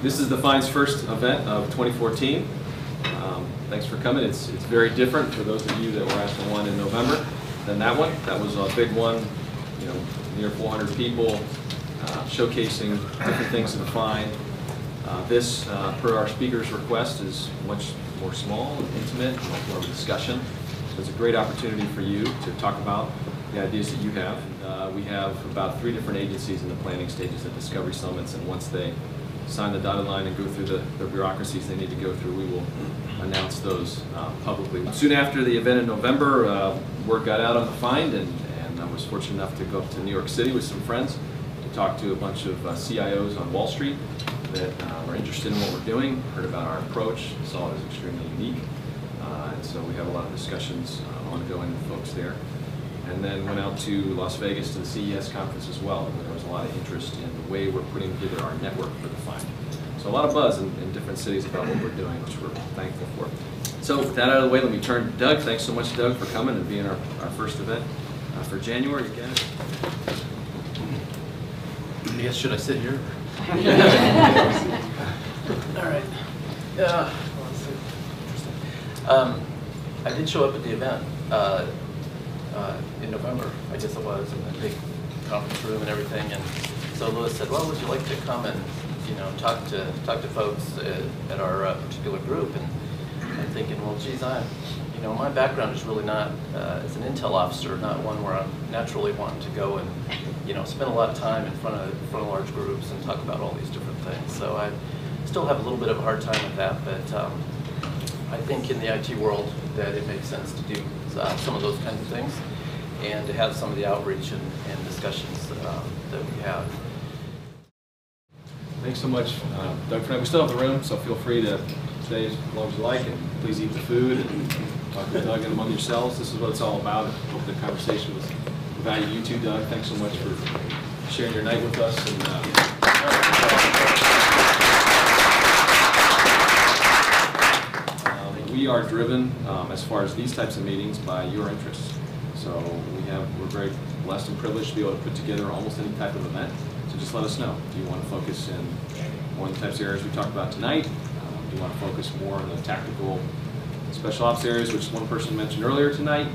This is the FIND's first event of 2014. Thanks for coming. It's very different for those of you that were at the one in November than that one. That was a big one, you know, near 400 people showcasing different things in the FIND. This, per our speaker's request, is much more small and intimate, much more of a discussion. So it's a great opportunity for you to talk about the ideas that you have. We have about 3 different agencies in the planning stages at Discovery Summits, and once they sign the dotted line and go through the bureaucracies they need to go through, we will announce those publicly. Soon after the event in November, word got out on the FIND, and I was fortunate enough to go up to New York City with some friends to talk to a bunch of CIOs on Wall Street that are interested in what we're doing, heard about our approach, saw it as extremely unique, and so we have a lot of discussions ongoing with folks there. And then went out to Las Vegas to the CES conference as well, where there was a lot of interest in the way we're putting together our network for the FIND. So a lot of buzz in different cities about what we're doing, which we're thankful for. So with that out of the way, let me turn to Doug. Thanks so much, Doug, for coming and being our first event for January again. I guess, should I sit here? All right. I did show up at the event in November, I guess it was, in the big conference room and everything. And so Lewis said, "Well, would you like to come and talk to folks at our particular group?" And I'm thinking, well, geez, my background is really not as an intel officer, not one where I'm naturally wanting to go and spend a lot of time in front of large groups and talk about all these different things. So I still have a little bit of a hard time with that, but I think in the IT world that it makes sense to do some of those kinds of things and to have some of the outreach and discussions that we have. Thanks so much, Doug, for that. We still have the room, so feel free to stay as long as you like, and please eat the food and talk to Doug and among yourselves. This is what it's all about. I hope the conversation was of value to you too, Doug. Thanks so much for sharing your night with us. And we are driven, as far as these types of meetings, by your interests. So we're very blessed and privileged to be able to put together almost any type of event. So just let us know. Do you want to focus in more on the types of areas we talked about tonight? Do you want to focus more on the tactical special ops areas, which one person mentioned earlier tonight?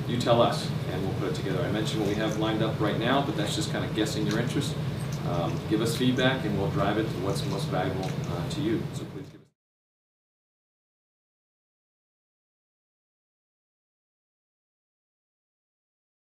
You tell us, and we'll put it together. I mentioned what we have lined up right now, but that's just kind of guessing your interest. Give us feedback, and we'll drive it to what's most valuable to you. So please